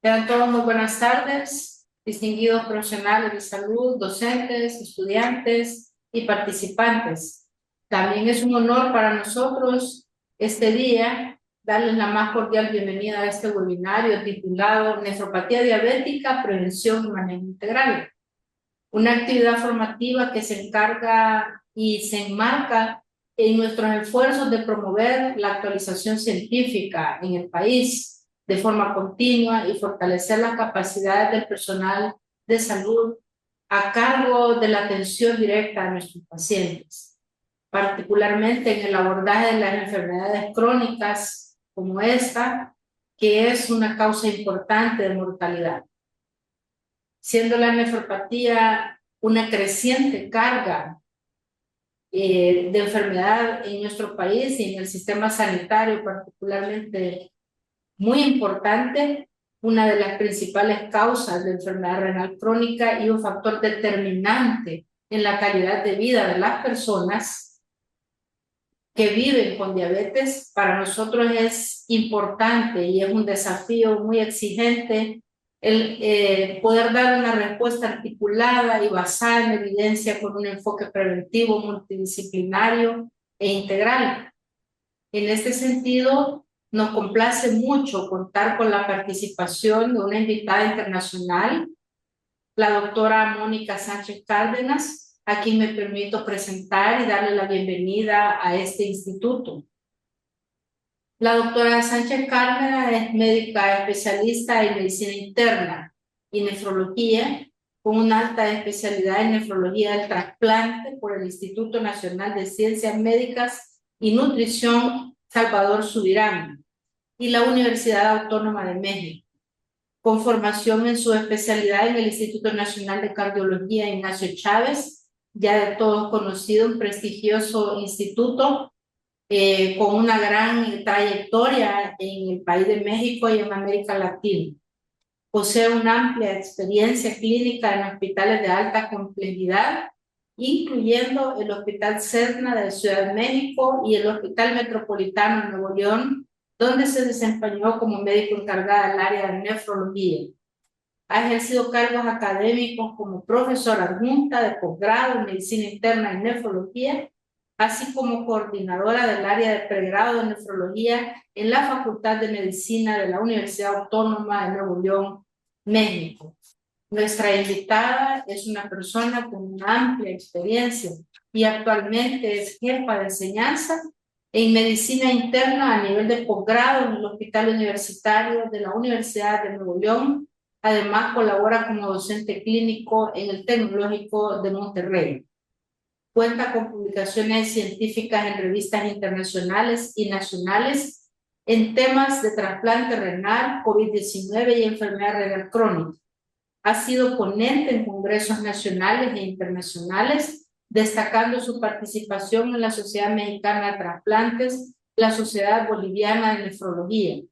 Tengan todos muy buenas tardes, distinguidos profesionales de salud, docentes, estudiantes y participantes. También es un honor para nosotros este día darles la más cordial bienvenida a este webinario titulado Nefropatía diabética, prevención y manejo integral. Una actividad formativa que se encarga y se enmarca en nuestros esfuerzos de promover la actualización científica en el país de forma continua y fortalecer las capacidades del personal de salud a cargo de la atención directa a nuestros pacientes, particularmente en el abordaje de las enfermedades crónicas como esta, que es una causa importante de mortalidad, siendo la nefropatía una creciente carga de enfermedad en nuestro país y en el sistema sanitario particularmente muy importante, una de las principales causas de enfermedad renal crónica y un factor determinante en la calidad de vida de las personas que viven con diabetes. Para nosotros es importante y es un desafío muy exigente el poder dar una respuesta articulada y basada en evidencia con un enfoque preventivo, multidisciplinario e integral. En este sentido, nos complace mucho contar con la participación de una invitada internacional, la doctora Mónica Sánchez Cárdenas, a quien me permito presentar y darle la bienvenida a este instituto. La doctora Sánchez Cárdenas es médica especialista en medicina interna y nefrología, con una alta especialidad en nefrología del trasplante por el Instituto Nacional de Ciencias Médicas y Nutrición Salvador Subirán y la Universidad Autónoma de México, con formación en su especialidad en el Instituto Nacional de Cardiología Ignacio Chávez, ya de todos conocido, un prestigioso instituto con una gran trayectoria en el país de México y en América Latina. Posee una amplia experiencia clínica en hospitales de alta complejidad, incluyendo el Hospital Cessna de Ciudad de México y el Hospital Metropolitano de Nuevo León, donde se desempeñó como médico encargada del área de nefrología. Ha ejercido cargos académicos como profesora adjunta de posgrado en medicina interna y nefrología, así como coordinadora del área de pregrado de nefrología en la Facultad de Medicina de la Universidad Autónoma de Nuevo León, México. Nuestra invitada es una persona con una amplia experiencia y actualmente es jefa de enseñanza en medicina interna a nivel de posgrado en el Hospital Universitario de la Universidad de Nuevo León. Además, colabora como docente clínico en el Tecnológico de Monterrey. Cuenta con publicaciones científicas en revistas internacionales y nacionales en temas de trasplante renal, COVID-19 y enfermedad renal crónica. Ha sido ponente en congresos nacionales e internacionales, destacando su participación en la Sociedad Mexicana de Trasplantes, la Sociedad Boliviana de Nefrología.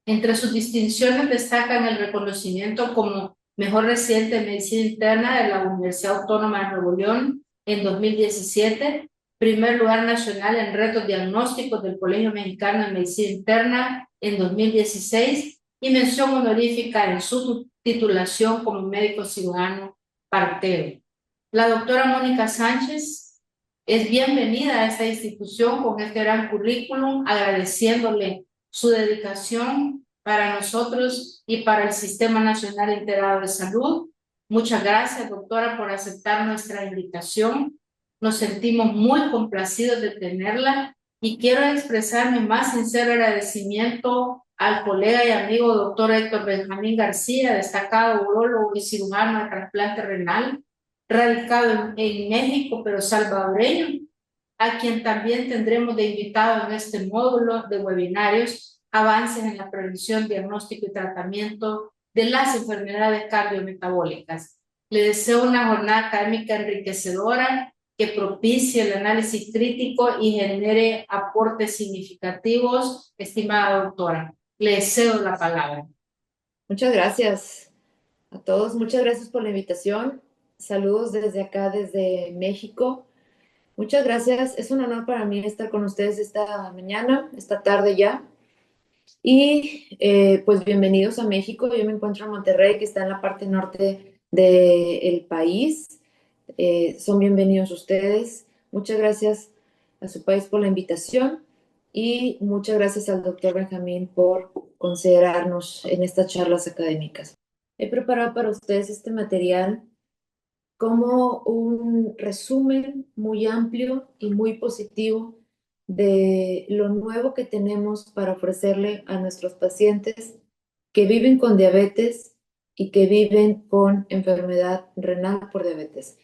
Entre sus distinciones destacan el reconocimiento como mejor residente de medicina interna de la Universidad Autónoma de Nuevo León en 2017, primer lugar nacional en retos diagnósticos del Colegio Mexicano de Medicina Interna en 2016 y mención honorífica en su titulación como médico cirujano partero. La doctora Mónica Sánchez es bienvenida a esta institución con este gran currículum, agradeciéndole su dedicación para nosotros y para el Sistema Nacional Integrado de Salud. Muchas gracias, doctora, por aceptar nuestra invitación. Nos sentimos muy complacidos de tenerla y quiero expresar mi más sincero agradecimiento al colega y amigo doctor Héctor Benjamín García, destacado urólogo y cirujano de trasplante renal, radicado en México, pero salvadoreño, a quien también tendremos de invitado en este módulo de webinarios, avances en la prevención, diagnóstico y tratamiento de las enfermedades cardiometabólicas. Le deseo una jornada académica enriquecedora que propicie el análisis crítico y genere aportes significativos, estimada doctora. Le cedo la palabra. Muchas gracias a todos. Muchas gracias por la invitación. Saludos desde acá, desde México. Muchas gracias. Es un honor para mí estar con ustedes esta mañana, esta tarde ya. Y pues bienvenidos a México. Yo me encuentro en Monterrey, que está en la parte norte del país. Son bienvenidos ustedes. Muchas gracias a su país por la invitación y muchas gracias al doctor Benjamín por considerarnos en estas charlas académicas. He preparado para ustedes este material como un resumen muy amplio y muy positivo de lo nuevo que tenemos para ofrecerle a nuestros pacientes que viven con diabetes y que viven con enfermedad renal por diabetes.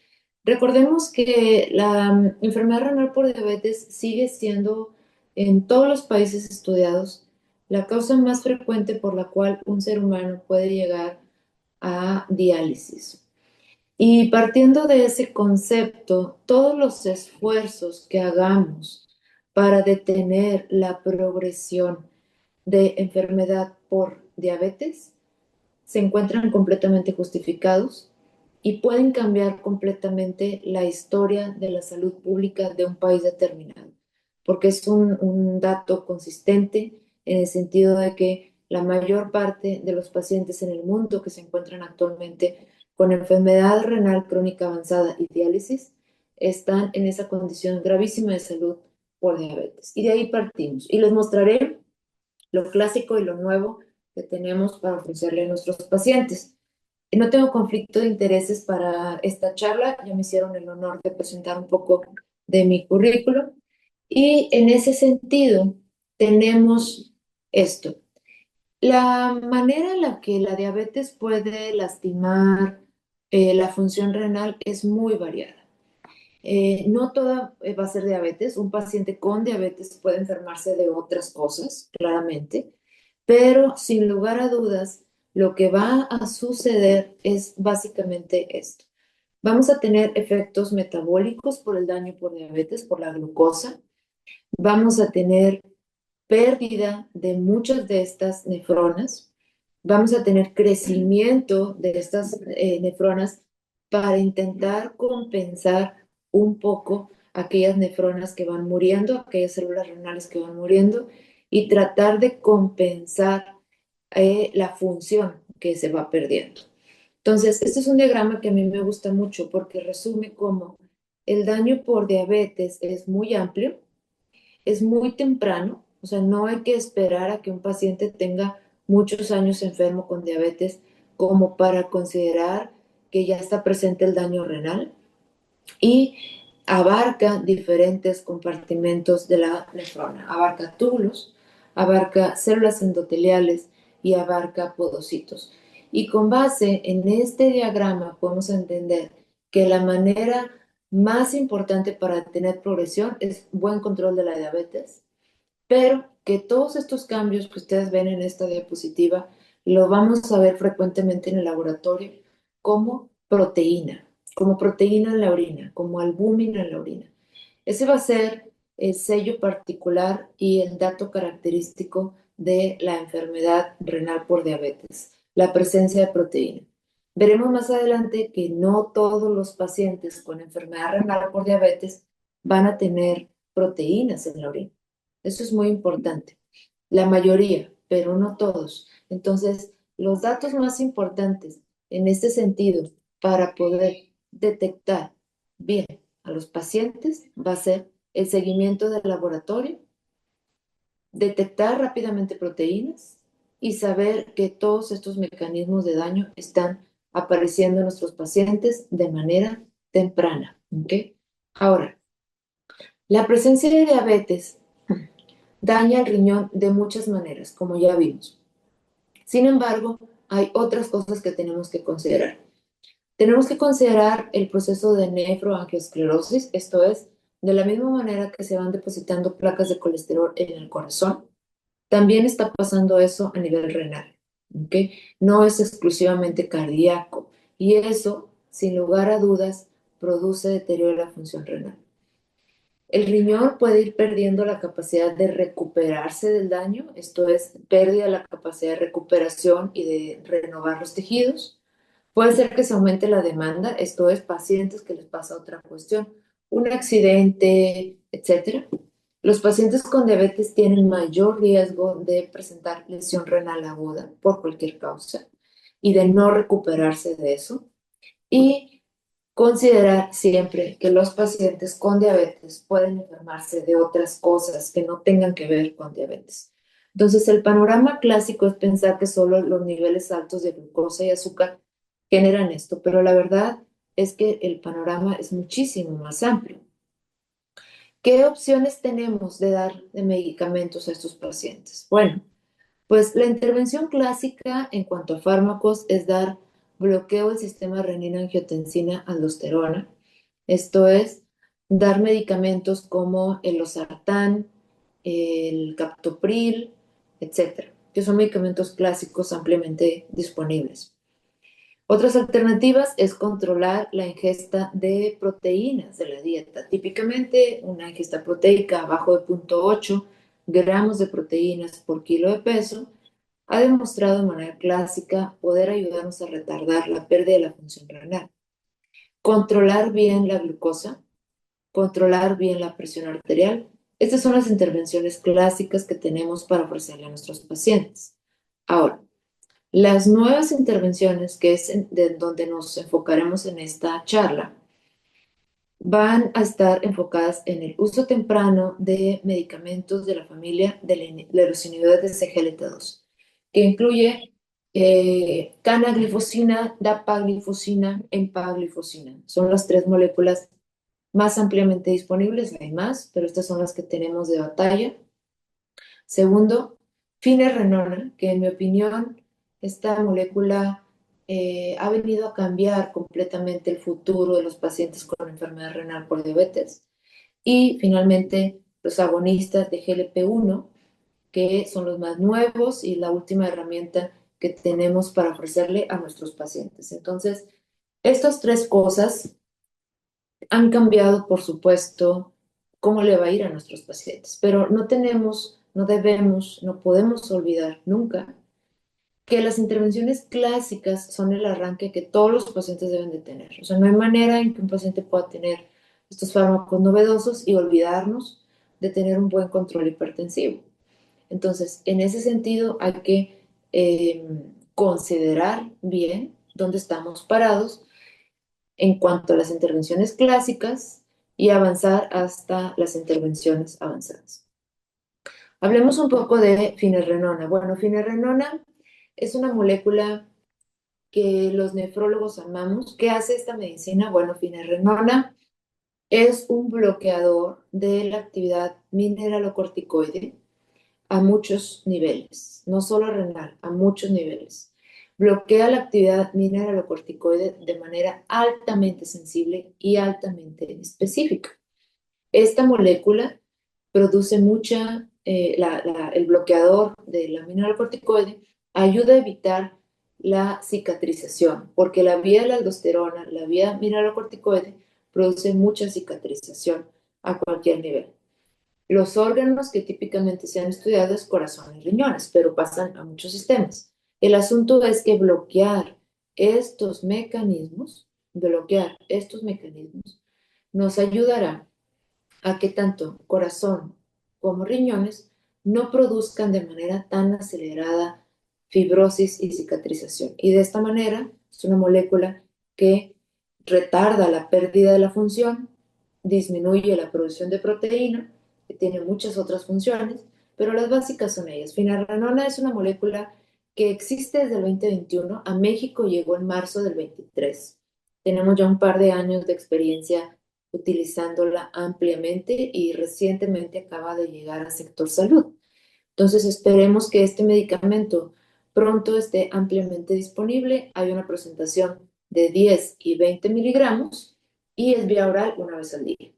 Recordemos que la enfermedad renal por diabetes sigue siendo en todos los países estudiados la causa más frecuente por la cual un ser humano puede llegar a diálisis. Y partiendo de ese concepto, todos los esfuerzos que hagamos para detener la progresión de enfermedad por diabetes se encuentran completamente justificados y pueden cambiar completamente la historia de la salud pública de un país determinado, porque es un dato consistente en el sentido de que la mayor parte de los pacientes en el mundo que se encuentran actualmente con enfermedad renal crónica avanzada y diálisis están en esa condición gravísima de salud por diabetes. Y de ahí partimos. Y les mostraré lo clásico y lo nuevo que tenemos para ofrecerle a nuestros pacientes. No tengo conflicto de intereses para esta charla, ya me hicieron el honor de presentar un poco de mi currículum y en ese sentido tenemos esto. La manera en la que la diabetes puede lastimar la función renal es muy variada. No toda va a ser diabetes. Un paciente con diabetes puede enfermarse de otras cosas, claramente, pero sin lugar a dudas, lo que va a suceder es básicamente esto. Vamos a tener efectos metabólicos por el daño por diabetes, por la glucosa. Vamos a tener pérdida de muchas de estas nefronas. Vamos a tener crecimiento de estas nefronas para intentar compensar un poco aquellas nefronas que van muriendo, aquellas células renales que van muriendo y tratar de compensar la función que se va perdiendo. Entonces, este es un diagrama que a mí me gusta mucho porque resume cómo el daño por diabetes es muy amplio, es muy temprano, o sea, no hay que esperar a que un paciente tenga muchos años enfermo con diabetes como para considerar que ya está presente el daño renal y abarca diferentes compartimentos de la nefrona, abarca túbulos, abarca células endoteliales y abarca podocitos. Y con base en este diagrama podemos entender que la manera más importante para tener progresión es buen control de la diabetes, pero que todos estos cambios que ustedes ven en esta diapositiva lo vamos a ver frecuentemente en el laboratorio como proteína en la orina, como albúmina en la orina. Ese va a ser el sello particular y el dato característico de la enfermedad renal por diabetes, la presencia de proteína. Veremos más adelante que no todos los pacientes con enfermedad renal por diabetes van a tener proteínas en la orina. Eso es muy importante. La mayoría, pero no todos. Entonces, los datos más importantes en este sentido para poder detectar bien a los pacientes va a ser el seguimiento del laboratorio, detectar rápidamente proteínas y saber que todos estos mecanismos de daño están apareciendo en nuestros pacientes de manera temprana. ¿Okay? Ahora, la presencia de diabetes daña el riñón de muchas maneras, como ya vimos. Sin embargo, hay otras cosas que tenemos que considerar. Tenemos que considerar el proceso de nefroangiosclerosis, esto es, de la misma manera que se van depositando placas de colesterol en el corazón, también está pasando eso a nivel renal, ¿okay? No es exclusivamente cardíaco y eso, sin lugar a dudas, produce deterioro de la función renal. El riñón puede ir perdiendo la capacidad de recuperarse del daño, esto es, pérdida de la capacidad de recuperación y de renovar los tejidos. Puede ser que se aumente la demanda, esto es, pacientes que les pasa otra cuestión, un accidente, etcétera, Los pacientes con diabetes tienen mayor riesgo de presentar lesión renal aguda por cualquier causa y de no recuperarse de eso. Y considerar siempre que los pacientes con diabetes pueden enfermarse de otras cosas que no tengan que ver con diabetes. Entonces, el panorama clásico es pensar que solo los niveles altos de glucosa y azúcar generan esto, pero la verdad es que el panorama es muchísimo más amplio. ¿Qué opciones tenemos de dar de medicamentos a estos pacientes? Bueno, pues la intervención clásica en cuanto a fármacos es dar bloqueo del sistema renina-angiotensina-aldosterona. Esto es, dar medicamentos como el losartán, el captopril, etcétera, que son medicamentos clásicos ampliamente disponibles. Otras alternativas es controlar la ingesta de proteínas de la dieta. Típicamente una ingesta proteica abajo de 0,8 gramos de proteínas por kilo de peso ha demostrado de manera clásica poder ayudarnos a retardar la pérdida de la función renal. Controlar bien la glucosa, controlar bien la presión arterial. Estas son las intervenciones clásicas que tenemos para ofrecerle a nuestros pacientes. Ahora, las nuevas intervenciones, que es de donde nos enfocaremos en esta charla, van a estar enfocadas en el uso temprano de medicamentos de la familia de los inhibidores de CGLT2, que incluye canaglifosina, dapaglifosina, empaglifosina. Son las tres moléculas más ampliamente disponibles, hay más, pero estas son las que tenemos de batalla. Segundo, finerenona, que en mi opinión, esta molécula ha venido a cambiar completamente el futuro de los pacientes con enfermedad renal por diabetes. Y finalmente, los agonistas de GLP-1, que son los más nuevos y la última herramienta que tenemos para ofrecerle a nuestros pacientes. Entonces, estas tres cosas han cambiado, por supuesto, cómo le va a ir a nuestros pacientes, pero no tenemos, no debemos, no podemos olvidar nunca que las intervenciones clásicas son el arranque que todos los pacientes deben de tener. O sea, no hay manera en que un paciente pueda tener estos fármacos novedosos y olvidarnos de tener un buen control hipertensivo. Entonces, en ese sentido, hay que considerar bien dónde estamos parados en cuanto a las intervenciones clásicas y avanzar hasta las intervenciones avanzadas. Hablemos un poco de finerenona. Bueno, finerenona es una molécula que los nefrólogos amamos. ¿Qué hace esta medicina? Bueno, finerenona es un bloqueador de la actividad mineralocorticoide a muchos niveles, no solo renal, a muchos niveles. Bloquea la actividad mineralocorticoide de manera altamente sensible y altamente específica. Esta molécula produce el bloqueador de la mineralocorticoide ayuda a evitar la cicatrización, porque la vía de la aldosterona, la vía mineralocorticoide, produce mucha cicatrización a cualquier nivel. Los órganos que típicamente se han estudiado es corazón y riñones, pero pasan a muchos sistemas. El asunto es que bloquear estos mecanismos, nos ayudará a que tanto corazón como riñones no produzcan de manera tan acelerada fibrosis y cicatrización. Y de esta manera es una molécula que retarda la pérdida de la función, disminuye la producción de proteína, que tiene muchas otras funciones, pero las básicas son ellas. Finerenona es una molécula que existe desde el 2021, a México llegó en marzo del 23. Tenemos ya un par de años de experiencia utilizándola ampliamente y recientemente acaba de llegar al sector salud. Entonces esperemos que este medicamento pronto esté ampliamente disponible. Hay una presentación de 10 y 20 miligramos y es vía oral una vez al día.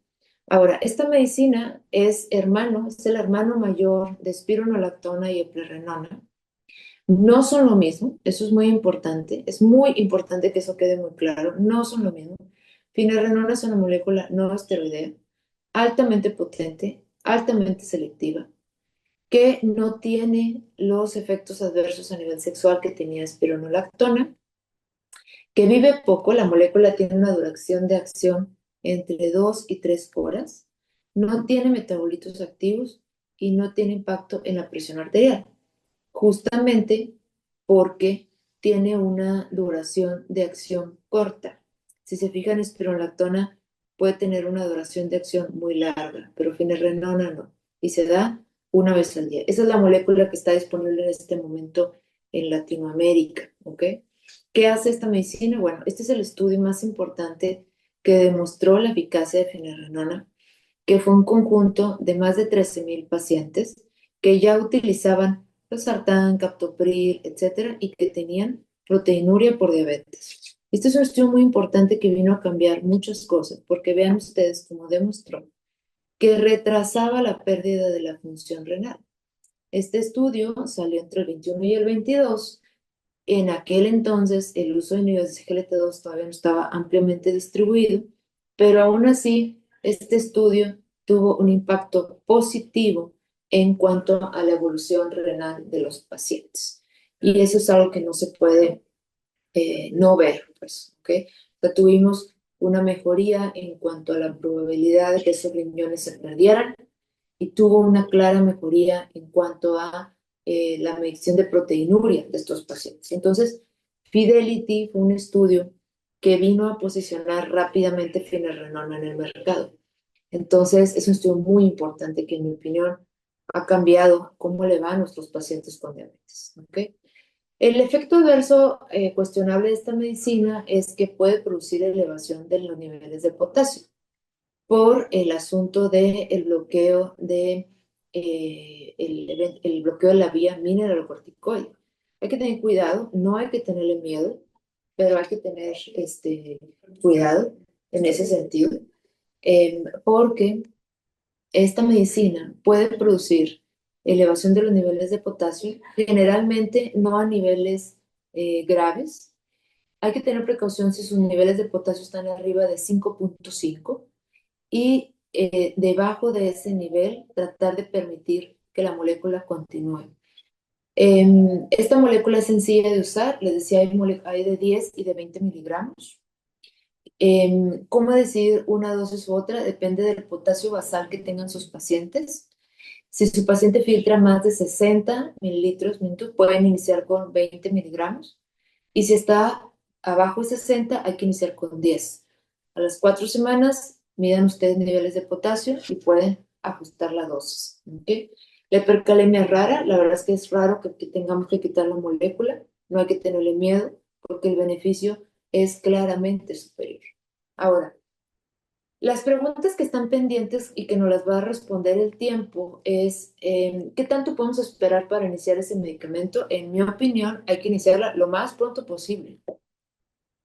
Ahora, esta medicina es el hermano mayor de espironolactona y eplerenona. No son lo mismo, eso es muy importante que eso quede muy claro, no son lo mismo. Finerenona es una molécula no esteroidea, altamente potente, altamente selectiva, que no tiene los efectos adversos a nivel sexual que tenía espironolactona, que vive poco, la molécula tiene una duración de acción entre 2 y 3 horas, no tiene metabolitos activos y no tiene impacto en la presión arterial, justamente porque tiene una duración de acción corta. Si se fijan, espironolactona puede tener una duración de acción muy larga, pero finerenona no, y se da una vez al día. Esa es la molécula que está disponible en este momento en Latinoamérica, ¿ok? ¿Qué hace esta medicina? Bueno, este es el estudio más importante que demostró la eficacia de finerenona, que fue un conjunto de más de 13,000 pacientes que ya utilizaban losartán, captopril, etcétera, y que tenían proteinuria por diabetes. Este es un estudio muy importante que vino a cambiar muchas cosas, porque vean ustedes cómo demostró que retrasaba la pérdida de la función renal. Este estudio salió entre el 21 y el 22. En aquel entonces el uso de inhibidores de SGLT2 todavía no estaba ampliamente distribuido, pero aún así este estudio tuvo un impacto positivo en cuanto a la evolución renal de los pacientes. Y eso es algo que no se puede no ver, pues, ¿ok? O sea, tuvimos una mejoría en cuanto a la probabilidad de que esos riñones se perdieran y tuvo una clara mejoría en cuanto a la medición de proteinuria de estos pacientes. Entonces, Fidelity fue un estudio que vino a posicionar rápidamente finerenona en el mercado. Entonces, es un estudio muy importante que, en mi opinión, ha cambiado cómo le va a nuestros pacientes con diabetes. ¿Ok? El efecto adverso cuestionable de esta medicina es que puede producir elevación de los niveles de potasio por el asunto del bloqueo el bloqueo de la vía mineralocorticoide. Hay que tener cuidado, no hay que tenerle miedo, pero hay que tener cuidado en ese sentido, porque esta medicina puede producir elevación de los niveles de potasio, generalmente no a niveles graves. Hay que tener precaución si sus niveles de potasio están arriba de 5,5 y debajo de ese nivel tratar de permitir que la molécula continúe. Esta molécula es sencilla de usar, les decía, hay de 10 y de 20 miligramos. ¿Cómo decidir una dosis u otra? Depende del potasio basal que tengan sus pacientes. Si su paciente filtra más de 60 mililitros minutos, pueden iniciar con 20 miligramos. Y si está abajo de 60, hay que iniciar con 10. A las 4 semanas, midan ustedes niveles de potasio y pueden ajustar la dosis. ¿Okay? La hipercalemia es rara, la verdad es que es raro que tengamos que quitar la molécula, no hay que tenerle miedo porque el beneficio es claramente superior. Ahora, las preguntas que están pendientes y que nos las va a responder el tiempo es, ¿qué tanto podemos esperar para iniciar ese medicamento? En mi opinión, hay que iniciarla lo más pronto posible.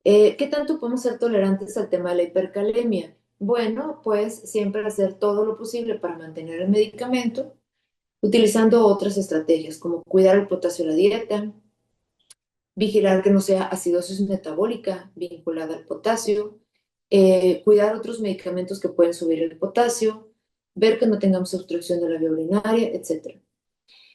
¿Qué tanto podemos ser tolerantes al tema de la hipercalemia? Bueno, pues siempre hacer todo lo posible para mantener el medicamento, utilizando otras estrategias como cuidar el potasio de la dieta, vigilar que no sea acidosis metabólica vinculada al potasio, cuidar otros medicamentos que pueden subir el potasio, ver que no tengamos obstrucción de la vía urinaria, etc.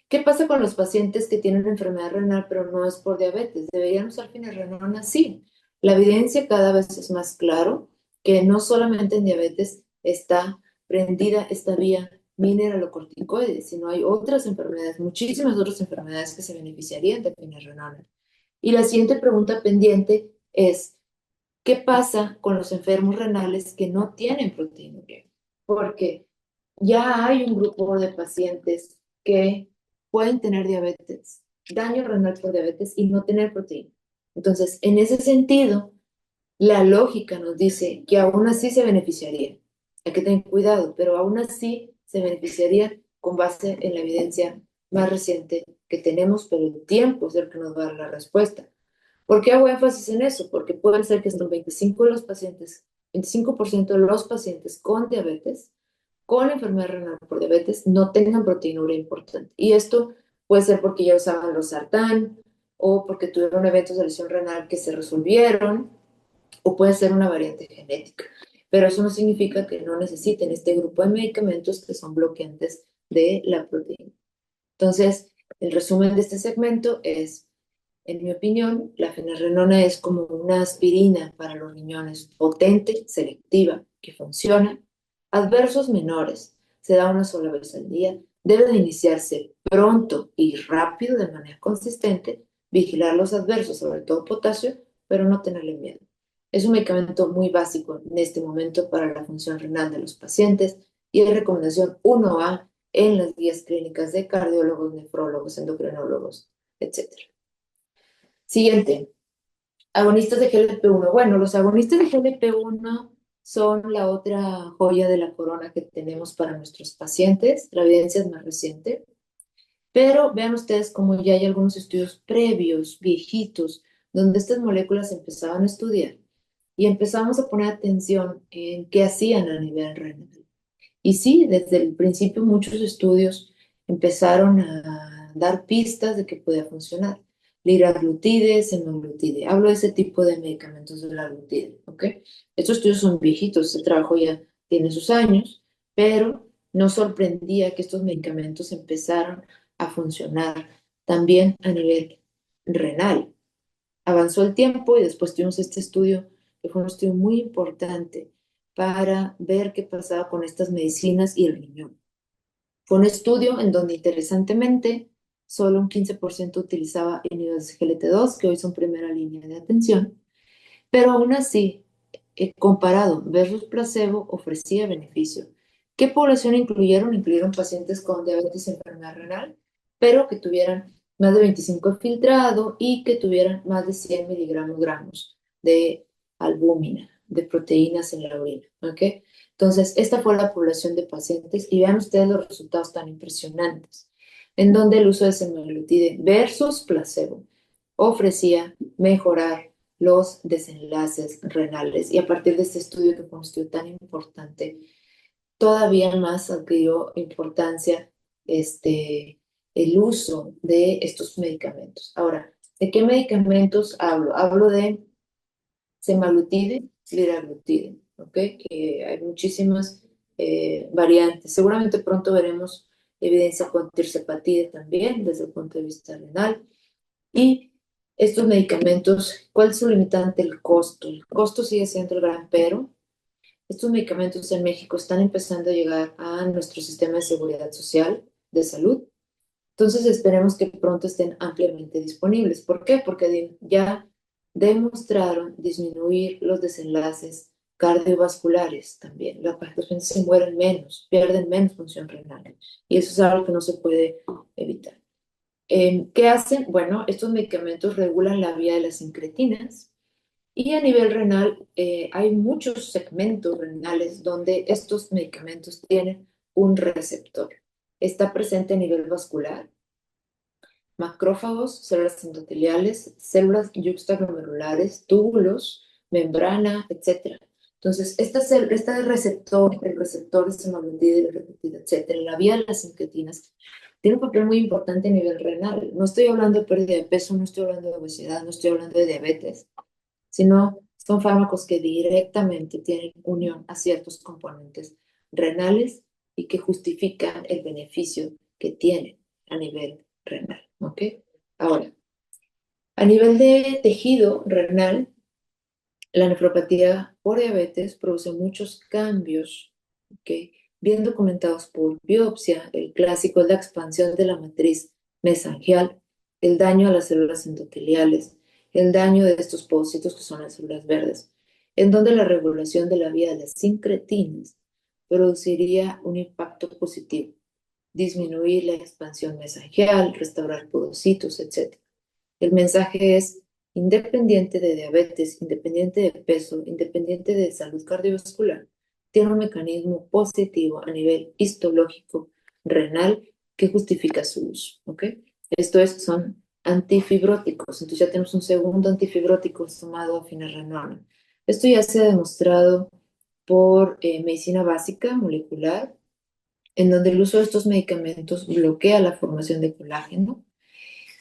¿Qué pasa con los pacientes que tienen enfermedad renal pero no es por diabetes? ¿Deberían usar finerenona? Sí. La evidencia cada vez es más claro que no solamente en diabetes está prendida esta vía mineralocorticoide, sino hay otras enfermedades, muchísimas otras enfermedades que se beneficiarían de finerenona. Y la siguiente pregunta pendiente es, ¿qué pasa con los enfermos renales que no tienen proteinuria? Porque ya hay un grupo de pacientes que pueden tener diabetes, daño renal por diabetes y no tener proteína. Entonces, en ese sentido, la lógica nos dice que aún así se beneficiaría. Hay que tener cuidado, pero aún así se beneficiaría con base en la evidencia más reciente que tenemos, pero el tiempo es el que nos va a dar la respuesta. ¿Por qué hago énfasis en eso? Porque puede ser que estos 25% de los pacientes con diabetes, con enfermedad renal por diabetes, no tengan proteinuria importante. Y esto puede ser porque ya usaban los sartán o porque tuvieron eventos de lesión renal que se resolvieron, o puede ser una variante genética. Pero eso no significa que no necesiten este grupo de medicamentos que son bloqueantes de la proteína. Entonces, el resumen de este segmento es, en mi opinión, la finerenona es como una aspirina para los riñones, potente, selectiva, que funciona, Adversos menores. Se da una sola vez al día. Debe de iniciarse pronto y rápido de manera consistente. Vigilar los adversos, sobre todo potasio, pero no tenerle miedo. Es un medicamento muy básico en este momento para la función renal de los pacientes y es recomendación 1A en las guías clínicas de cardiólogos, nefrólogos, endocrinólogos, etcétera. Siguiente, agonistas de GLP-1. Bueno, los agonistas de GLP-1 son la otra joya de la corona que tenemos para nuestros pacientes. La evidencia es más reciente, pero vean ustedes como ya hay algunos estudios previos, viejitos, donde estas moléculas empezaban a estudiar y empezamos a poner atención en qué hacían a nivel renal. Y sí, desde el principio muchos estudios empezaron a dar pistas de que podía funcionar. Liraglutide, semaglutide. Hablo de ese tipo de medicamentos de la glutide, ¿ok? Estos estudios son viejitos, este trabajo ya tiene sus años, pero no sorprendía que estos medicamentos empezaron a funcionar también a nivel renal. Avanzó el tiempo y después tuvimos este estudio, que fue un estudio muy importante para ver qué pasaba con estas medicinas y el riñón. Fue un estudio en donde interesantemente solo un 15% utilizaba inhibidores GLT2, que hoy son primera línea de atención, pero aún así, comparado versus placebo, ofrecía beneficio. ¿Qué población incluyeron? Incluyeron pacientes con diabetes y enfermedad renal, pero que tuvieran más de 25 filtrado y que tuvieran más de 100 miligramos de albúmina, de proteínas en la orina. ¿Ok? Entonces, esta fue la población de pacientes y vean ustedes los resultados tan impresionantes, en donde el uso de semaglutide versus placebo ofrecía mejorar los desenlaces renales. Y a partir de este estudio, que fue un estudio tan importante, todavía más adquirió importancia el uso de estos medicamentos. Ahora, ¿de qué medicamentos hablo? Hablo de semaglutide, liraglutide, ¿ok? Que hay muchísimas variantes. Seguramente pronto veremos evidencia con tirzepatide también desde el punto de vista renal. Y estos medicamentos, ¿cuál es su limitante? El costo. El costo sigue siendo el gran pero. Estos medicamentos en México están empezando a llegar a nuestro sistema de seguridad social, de salud. Entonces esperemos que pronto estén ampliamente disponibles. ¿Por qué? Porque ya demostraron disminuir los desenlaces cardiovasculares también. Los pacientes se mueren menos, pierden menos función renal. Y eso es algo que no se puede evitar. ¿Qué hacen? Bueno, estos medicamentos regulan la vía de las incretinas y a nivel renal hay muchos segmentos renales donde estos medicamentos tienen un receptor. Está presente a nivel vascular, macrófagos, células endoteliales, células yuxtaglomerulares, túbulos, membrana, etc. Entonces, este receptor, el receptor de semaglutide, etcétera, la vía de las incretinas, tiene un papel muy importante a nivel renal. No estoy hablando de pérdida de peso, no estoy hablando de obesidad, no estoy hablando de diabetes, sino son fármacos que directamente tienen unión a ciertos componentes renales y que justifican el beneficio que tienen a nivel renal. ¿Ok? Ahora, a nivel de tejido renal, la nefropatía por diabetes produce muchos cambios, ¿ok? Bien documentados por biopsia. El clásico es la expansión de la matriz mesangial, el daño a las células endoteliales, el daño de estos pocitos que son las células verdes, en donde la regulación de la vía de las sincretinas produciría un impacto positivo, disminuir la expansión mesangial, restaurar podocitos, etc. El mensaje es: independiente de diabetes, independiente de peso, independiente de salud cardiovascular, tiene un mecanismo positivo a nivel histológico renal que justifica su uso. ¿Ok? Esto es, son antifibróticos. Entonces ya tenemos un segundo antifibrótico tomado a finerenona. Esto ya se ha demostrado por medicina básica molecular, en donde el uso de estos medicamentos bloquea la formación de colágeno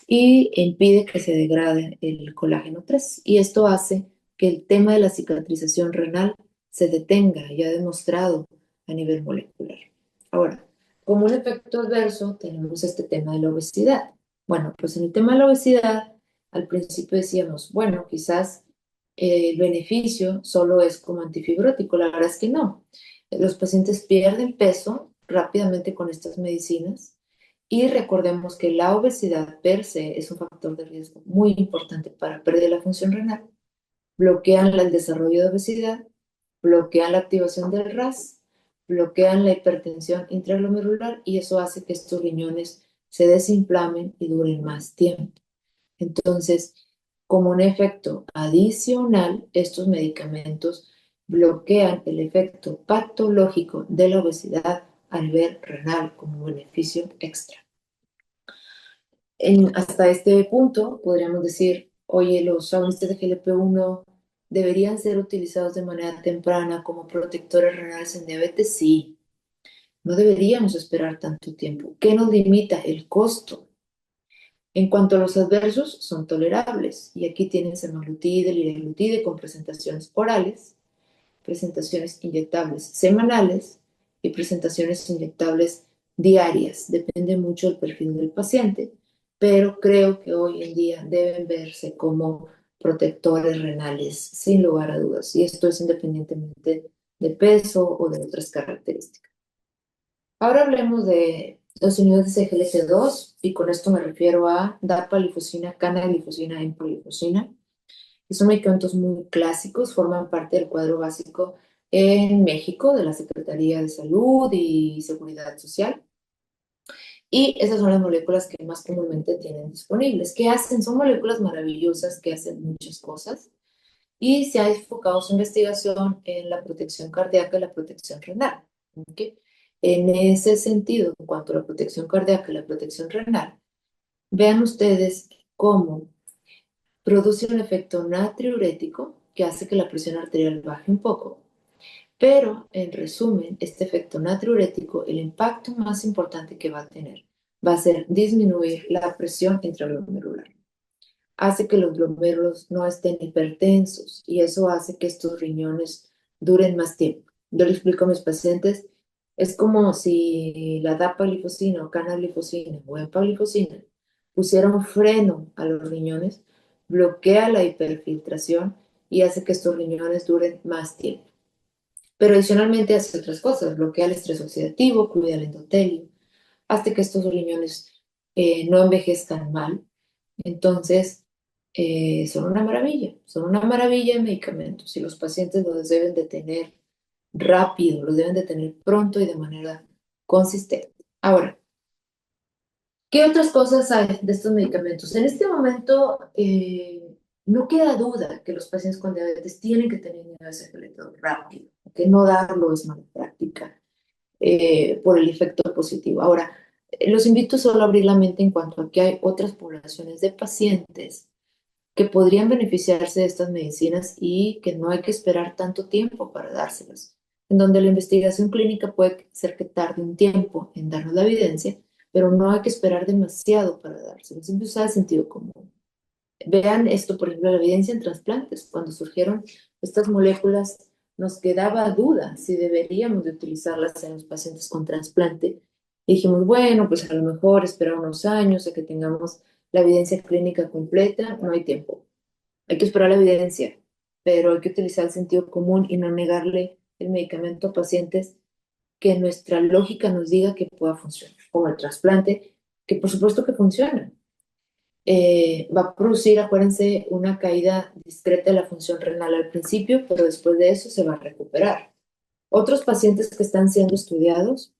y impide que se degrade el colágeno 3. Y esto hace que el tema de la cicatrización renal se detenga, ya demostrado a nivel molecular. Ahora, como un efecto adverso, tenemos este tema de la obesidad. Bueno, pues en el tema de la obesidad, al principio decíamos, bueno, quizás el beneficio solo es como antifibrótico. La verdad es que no. Los pacientes pierden peso rápidamente con estas medicinas y recordemos que la obesidad per se es un factor de riesgo muy importante para perder la función renal. Bloquean el desarrollo de obesidad, bloquean la activación del RAS, bloquean la hipertensión intraglomerular y eso hace que estos riñones se desinflamen y duren más tiempo. Entonces, como un efecto adicional, estos medicamentos bloquean el efecto patológico de la obesidad a nivel renal como beneficio extra. Hasta este punto podríamos decir, oye, los agonistas de GLP-1 deberían ser utilizados de manera temprana como protectores renales en diabetes. Sí, no deberíamos esperar tanto tiempo. ¿Qué nos limita? El costo. En cuanto a los adversos, son tolerables. Y aquí tienen semaglutide, liraglutide con presentaciones orales, presentaciones inyectables semanales y presentaciones inyectables diarias. Depende mucho del perfil del paciente, pero creo que hoy en día deben verse como protectores renales, sin lugar a dudas. Y esto es independientemente de peso o de otras características. Ahora hablemos de los inhibidores de GLP-2 y con esto me refiero a dapaglifosina, canaglifosina, empaglifosina, que son medicamentos muy clásicos, forman parte del cuadro básico en México de la Secretaría de Salud y Seguridad Social. Y esas son las moléculas que más comúnmente tienen disponibles. ¿Qué hacen? Son moléculas maravillosas que hacen muchas cosas y se ha enfocado su investigación en la protección cardíaca y la protección renal. ¿Ok? En ese sentido, en cuanto a la protección cardíaca y la protección renal, vean ustedes cómo produce un efecto natriurético que hace que la presión arterial baje un poco. Pero, en resumen, este efecto natriurético, el impacto más importante que va a tener va a ser disminuir la presión intraglomerular. Hace que los glomérulos no estén hipertensos y eso hace que estos riñones duren más tiempo. Yo le explico a mis pacientes, es como si la dapaglifosina o canaglifosina o empaglifosina pusiera un freno a los riñones, bloquea la hiperfiltración y hace que estos riñones duren más tiempo. Pero adicionalmente hace otras cosas, bloquea el estrés oxidativo, cuida el endotelio, hace que estos riñones no envejezcan mal. Entonces, son una maravilla de medicamentos y los pacientes los deben de tener rápido, los deben de tener pronto y de manera consistente. Ahora, ¿qué otras cosas hay de estos medicamentos? En este momento, no queda duda que los pacientes con diabetes tienen que tener niveles de glicemia rápido, que no darlo es mala práctica por el efecto positivo. Ahora, los invito solo a abrir la mente en cuanto a que hay otras poblaciones de pacientes que podrían beneficiarse de estas medicinas y que no hay que esperar tanto tiempo para dárselas, en donde la investigación clínica puede ser que tarde un tiempo en darnos la evidencia, pero no hay que esperar demasiado para dárselas. Siempre usar el sentido común. Vean esto, por ejemplo, la evidencia en trasplantes. Cuando surgieron estas moléculas, nos quedaba duda si deberíamos de utilizarlas en los pacientes con trasplante. Y dijimos, bueno, pues a lo mejor esperar unos años a que tengamos la evidencia clínica completa, no hay tiempo. Hay que esperar la evidencia, pero hay que utilizar el sentido común y no negarle el medicamento a pacientes que nuestra lógica nos diga que pueda funcionar, como el trasplante, que por supuesto que funciona. Va a producir, acuérdense, una caída discreta de la función renal al principio, pero después de eso se va a recuperar. Otros pacientes que están siendo estudiados,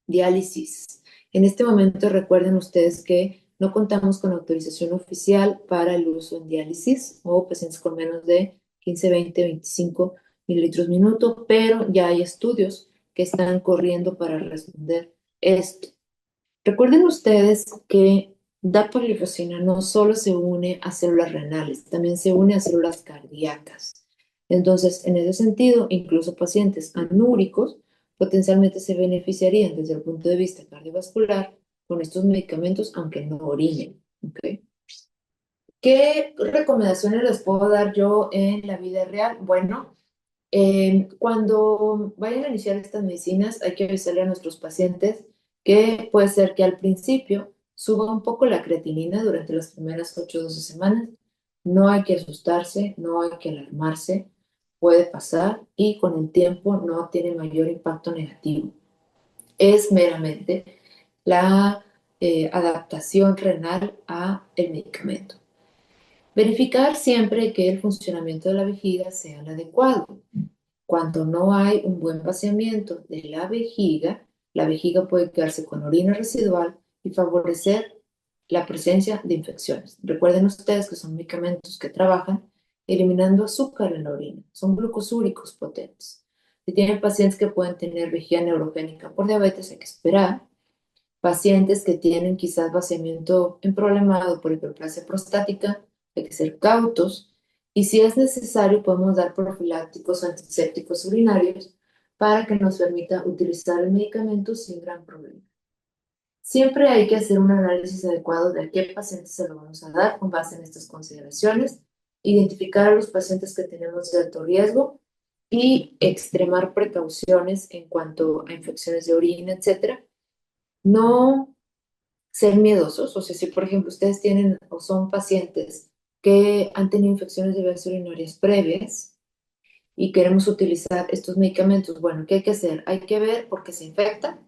diálisis. En este momento recuerden ustedes que no contamos con autorización oficial para el uso en diálisis o pacientes con menos de 15, 20, 25 mililitros minuto, pero ya hay estudios que están corriendo para responder esto. Recuerden ustedes que dapaglifosina no solo se une a células renales, también se une a células cardíacas. Entonces, en ese sentido, incluso pacientes anúricos potencialmente se beneficiarían desde el punto de vista cardiovascular con estos medicamentos, aunque no orinen. ¿Okay? ¿Qué recomendaciones les puedo dar yo en la vida real? Bueno, cuando vayan a iniciar estas medicinas, hay que avisarle a nuestros pacientes que puede ser que al principio suba un poco la creatinina durante las primeras 8 o 12 semanas. No hay que asustarse, no hay que alarmarse. puede pasar y con el tiempo no tiene mayor impacto negativo. Es meramente la adaptación renal a el medicamento. Verificar siempre que el funcionamiento de la vejiga sea el adecuado. Cuando no hay un buen vaciamiento de la vejiga puede quedarse con orina residual y favorecer la presencia de infecciones. Recuerden ustedes que son medicamentos que trabajan eliminando azúcar en la orina, son glucosúricos potentes. Si tienen pacientes que pueden tener vejiga neurogénica por diabetes, hay que esperar. Pacientes que tienen quizás vaciamiento en problemado por hiperplasia prostática, hay que ser cautos. Y si es necesario, podemos dar profilácticos antisépticos urinarios para que nos permita utilizar el medicamento sin gran problema. Siempre hay que hacer un análisis adecuado de a qué pacientes se lo vamos a dar con base en estas consideraciones, identificar a los pacientes que tenemos de alto riesgo y extremar precauciones en cuanto a infecciones de orina, etcétera. No ser miedosos, o sea, si por ejemplo ustedes tienen o son pacientes que han tenido infecciones de vías urinarias previas y queremos utilizar estos medicamentos, bueno, ¿qué hay que hacer? Hay que ver por qué se infecta,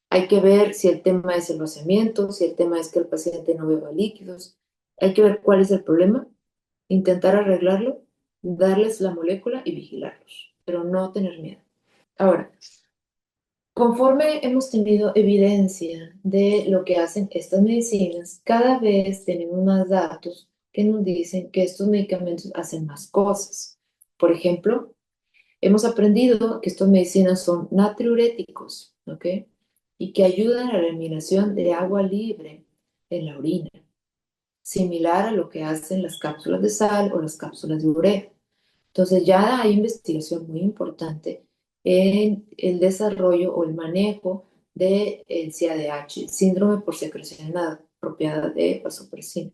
hay que ver si el tema es el vaciamiento, si el tema es que el paciente no beba líquidos, hay que ver cuál es el problema, intentar arreglarlo, darles la molécula y vigilarlos, pero no tener miedo. Ahora, conforme hemos tenido evidencia de lo que hacen estas medicinas, cada vez tenemos más datos que nos dicen que estos medicamentos hacen más cosas. Por ejemplo, hemos aprendido que estas medicinas son natriuréticos, ¿ok? Y que ayudan a la eliminación de agua libre en la orina, similar a lo que hacen las cápsulas de sal o las cápsulas de urea. Entonces ya hay investigación muy importante en el desarrollo o el manejo del CADH, síndrome por secreción inapropiada de vasopresina.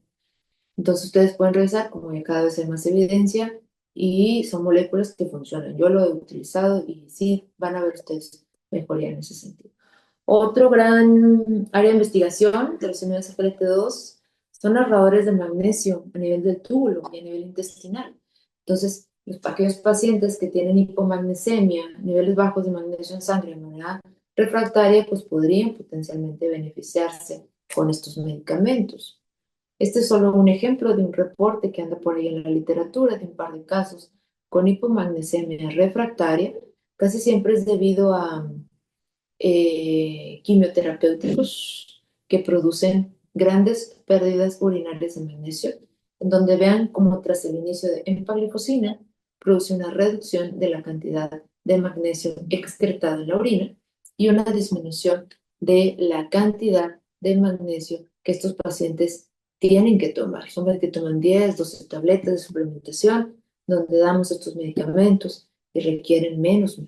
Entonces ustedes pueden revisar como ya cada vez hay más evidencia y son moléculas que funcionan. Yo lo he utilizado y sí van a ver ustedes mejoría en ese sentido. Otro gran área de investigación de los MSFLT2 son narradores de magnesio a nivel del túbulo y a nivel intestinal. Entonces, aquellos pacientes que tienen hipomagnesemia, niveles bajos de magnesio en sangre de manera refractaria, pues podrían potencialmente beneficiarse con estos medicamentos. Este es solo un ejemplo de un reporte que anda por ahí en la literatura de un par de casos con hipomagnesemia refractaria. Casi siempre es debido a quimioterapéuticos que producen grandes pérdidas urinarias de magnesio, en donde vean cómo tras el inicio de empaglifosina produce una reducción de la cantidad de magnesio excretada en la orina y una disminución de la cantidad de magnesio que estos pacientes tienen que tomar. Son los que toman 10, 12 tabletas de suplementación, donde damos estos medicamentos y requieren menos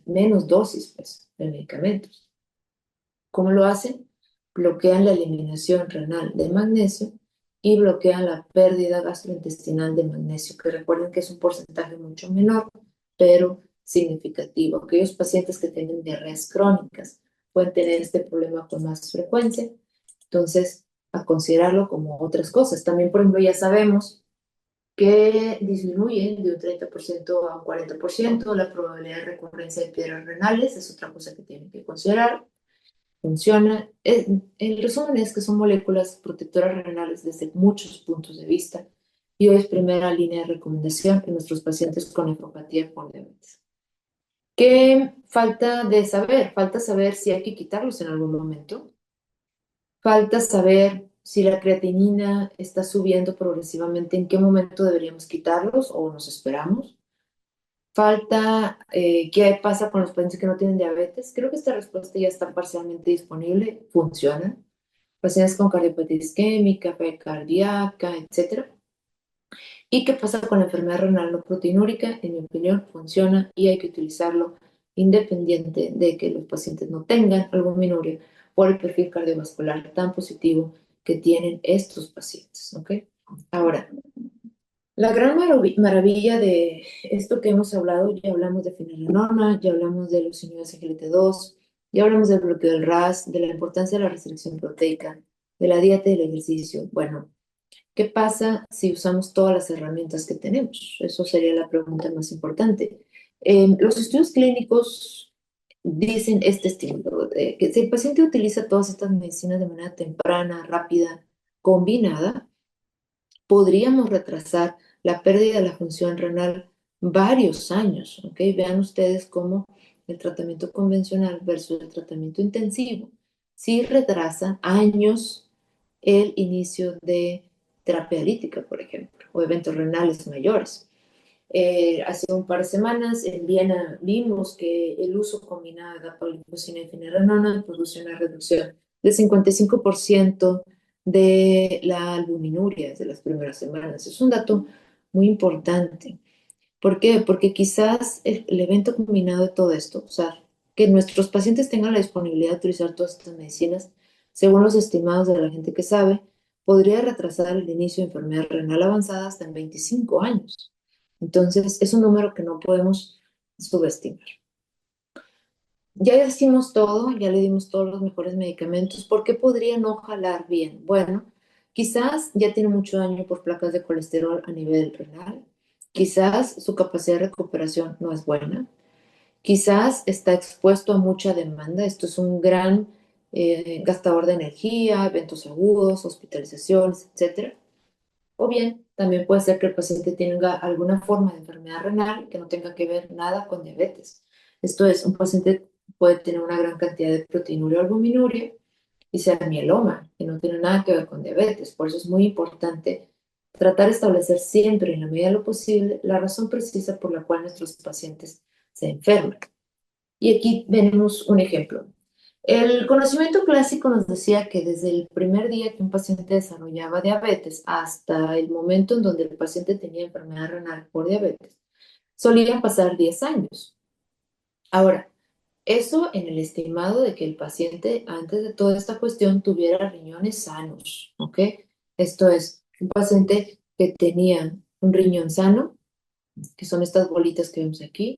dosis pues, de medicamentos. ¿Cómo lo hacen? Bloquean la eliminación renal de magnesio y bloquean la pérdida gastrointestinal de magnesio, que recuerden que es un porcentaje mucho menor, pero significativo. Aquellos pacientes que tienen diarreas crónicas pueden tener este problema con más frecuencia, entonces a considerarlo como otras cosas. También, por ejemplo, ya sabemos que disminuye de un 30% a un 40% la probabilidad de recurrencia de piedras renales, es otra cosa que tienen que considerar. Funciona. El resumen es que son moléculas protectoras renales desde muchos puntos de vista y hoy es primera línea de recomendación en nuestros pacientes con nefropatía por diabetes. ¿Qué falta de saber? Falta saber si hay que quitarlos en algún momento. Falta saber si la creatinina está subiendo progresivamente, en qué momento deberíamos quitarlos o nos esperamos. Falta qué pasa con los pacientes que no tienen diabetes. Creo que esta respuesta ya está parcialmente disponible, funciona. Pacientes con cardiopatía isquémica, fe cardíaca, etc. ¿Y qué pasa con la enfermedad renal no proteinúrica? En mi opinión, funciona y hay que utilizarlo independiente de que los pacientes no tengan albuminuria por el perfil cardiovascular tan positivo que tienen estos pacientes. ¿Ok? Ahora, la gran maravilla de esto que hemos hablado, ya hablamos de finerenona, ya hablamos de los inhibidores SGLT2, ya hablamos del bloqueo del RAS, de la importancia de la restricción proteica, de la dieta y el ejercicio. Bueno, ¿qué pasa si usamos todas las herramientas que tenemos? Eso sería la pregunta más importante. Los estudios clínicos dicen este estímulo, que si el paciente utiliza todas estas medicinas de manera temprana, rápida, combinada, podríamos retrasar la pérdida de la función renal varios años, ¿ok? Vean ustedes cómo el tratamiento convencional versus el tratamiento intensivo sí retrasa años el inicio de terapia dialítica, por ejemplo, o eventos renales mayores. Hace un par de semanas en Viena vimos que el uso combinado de dapagliflozina y finerenona produce una reducción del 55% de la albuminuria desde las primeras semanas. Es un dato muy importante. ¿Por qué? Porque quizás el evento combinado de todo esto, o sea, que nuestros pacientes tengan la disponibilidad de utilizar todas estas medicinas, según los estimados de la gente que sabe, podría retrasar el inicio de enfermedad renal avanzada hasta en 25 años. Entonces, es un número que no podemos subestimar. Ya decimos todo, ya le dimos todos los mejores medicamentos. ¿Por qué podría no jalar bien? Bueno, quizás ya tiene mucho daño por placas de colesterol a nivel renal. Quizás su capacidad de recuperación no es buena. Quizás está expuesto a mucha demanda. Esto es un gran gastador de energía, eventos agudos, hospitalizaciones, etcétera. O bien, también puede ser que el paciente tenga alguna forma de enfermedad renal que no tenga que ver nada con diabetes. Esto es, un paciente puede tener una gran cantidad de proteinuria o albuminuria y ser mieloma, que no tiene nada que ver con diabetes. Por eso es muy importante tratar de establecer siempre, en la medida de lo posible, la razón precisa por la cual nuestros pacientes se enferman. Y aquí tenemos un ejemplo. El conocimiento clásico nos decía que desde el primer día que un paciente desarrollaba diabetes hasta el momento en donde el paciente tenía enfermedad renal por diabetes, solían pasar 10 años. Ahora, eso en el estimado de que el paciente antes de toda esta cuestión tuviera riñones sanos, ¿ok? Esto es, un paciente que tenía un riñón sano, que son estas bolitas que vemos aquí,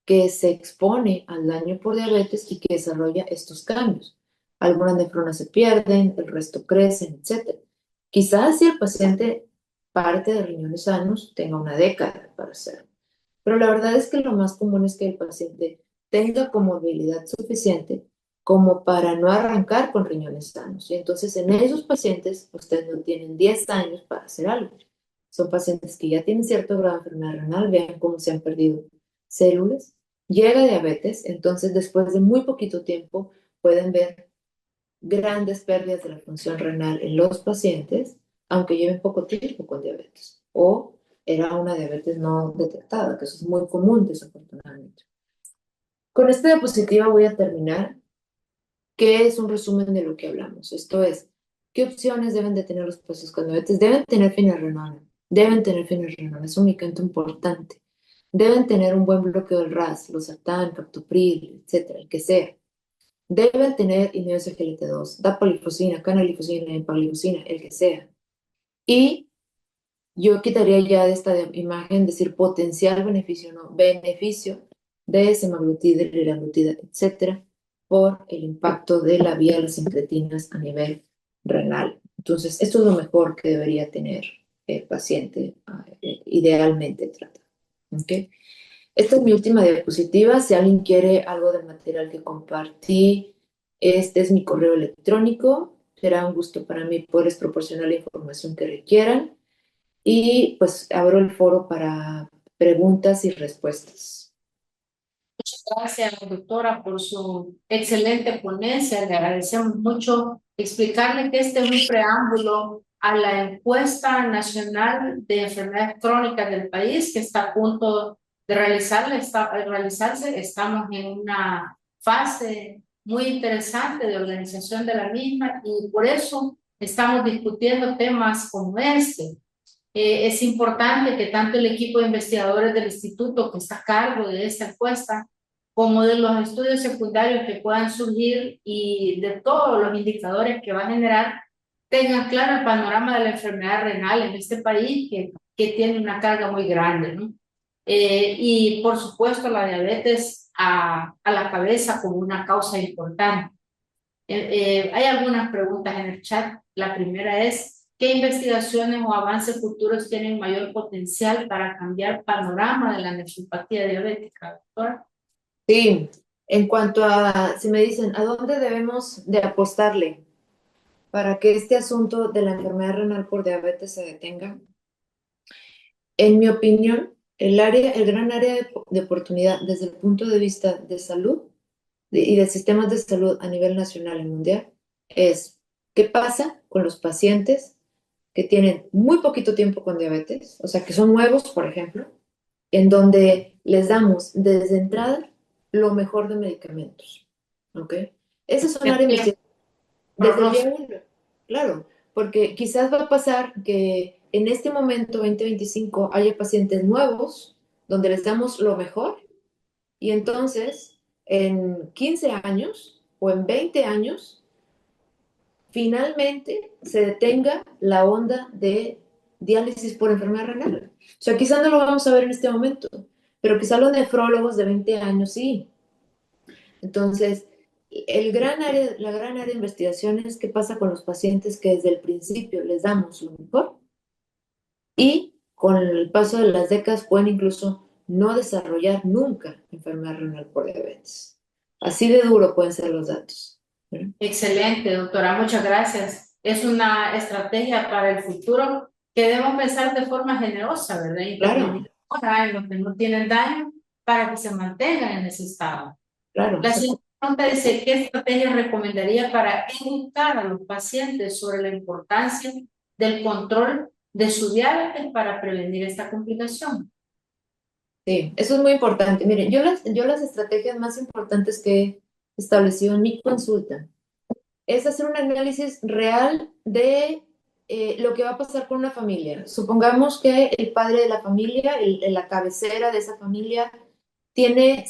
que se expone al daño por diabetes y que desarrolla estos cambios. Algunas nefronas se pierden, el resto crecen, etc. Quizás si el paciente parte de riñones sanos, tenga una década para hacerlo. Pero la verdad es que lo más común es que el paciente tenga comorbilidad suficiente como para no arrancar con riñones sanos. Y entonces en esos pacientes ustedes no tienen 10 años para hacer algo. Son pacientes que ya tienen cierto grado de enfermedad renal, vean cómo se han perdido células. Llega diabetes, entonces después de muy poquito tiempo pueden ver grandes pérdidas de la función renal en los pacientes, aunque lleven poco tiempo con diabetes. O era una diabetes no detectada, que eso es muy común desafortunadamente. Con esta diapositiva voy a terminar, que es un resumen de lo que hablamos. Esto es, ¿qué opciones deben de tener los pacientes con diabetes? Deben tener finerenona, deben tener finerenona, es un medicamento importante. Deben tener un buen bloqueo del RAS, losartán, captopril, etcétera, el que sea. Deben tener inhibidores de GLT2, dapagliflozina, canagliflozina, empagliflozina, el que sea. Y yo quitaría ya de esta imagen decir potencial beneficio, no, beneficio de semaglutida, liraglutida, etcétera, por el impacto de la vía de las incretinas a nivel renal. Entonces, esto es lo mejor que debería tener el paciente idealmente tratado. ¿Okay? Esta es mi última diapositiva. Si alguien quiere algo del material que compartí, este es mi correo electrónico. Será un gusto para mí poderles proporcionar la información que requieran. Y pues abro el foro para preguntas y respuestas. Gracias, doctora, por su excelente ponencia. Le agradecemos mucho explicarle que este es un preámbulo a la encuesta nacional de enfermedades crónicas del país que está a punto de realizarse. Estamos en una fase muy interesante de organización de la misma y por eso estamos discutiendo temas como este. Es importante que tanto el equipo de investigadores del instituto que está a cargo de esta encuesta, como de los estudios secundarios que puedan surgir y de todos los indicadores que va a generar, tengan claro el panorama de la enfermedad renal en este país que tiene una carga muy grande, ¿no? Y por supuesto la diabetes a la cabeza como una causa importante. Hay algunas preguntas en el chat. La primera es, ¿Qué investigaciones o avances futuros tienen mayor potencial para cambiar panorama de la nefropatía diabética, doctora? Sí, en cuanto a, si me dicen, ¿a dónde debemos de apostarle para que este asunto de la enfermedad renal por diabetes se detenga? En mi opinión, el gran área de oportunidad desde el punto de vista de salud y de sistemas de salud a nivel nacional y mundial es qué pasa con los pacientes que tienen muy poquito tiempo con diabetes, o sea, que son nuevos, por ejemplo, en donde les damos desde entrada lo mejor de medicamentos, ¿ok? Ese es un área de investigación desde el Horroroso. día uno, claro, porque quizás va a pasar que en este momento, 2025, haya pacientes nuevos donde les damos lo mejor y entonces en 15 años o en 20 años finalmente se detenga la onda de diálisis por enfermedad renal. O sea, quizás no lo vamos a ver en este momento, pero quizás los nefrólogos de 20 años sí. Entonces, la gran área de investigación es qué pasa con los pacientes que desde el principio les damos lo mejor y con el paso de las décadas pueden incluso no desarrollar nunca enfermedad renal por diabetes. Así de duro pueden ser los datos, ¿verdad? Excelente, doctora, muchas gracias. Es una estrategia para el futuro que debemos pensar de forma generosa, ¿verdad? Claro, Intervenir ahora en los que no tienen daño para que se mantengan en ese estado. claro. La siguiente pregunta dice, ¿qué estrategia recomendaría para educar a los pacientes sobre la importancia del control de su diabetes para prevenir esta complicación? Sí, eso es muy importante. Miren, yo las estrategias más importantes que he establecido en mi consulta es hacer un análisis real de lo que va a pasar con una familia. Supongamos que el padre de la familia, la cabecera de esa familia, tiene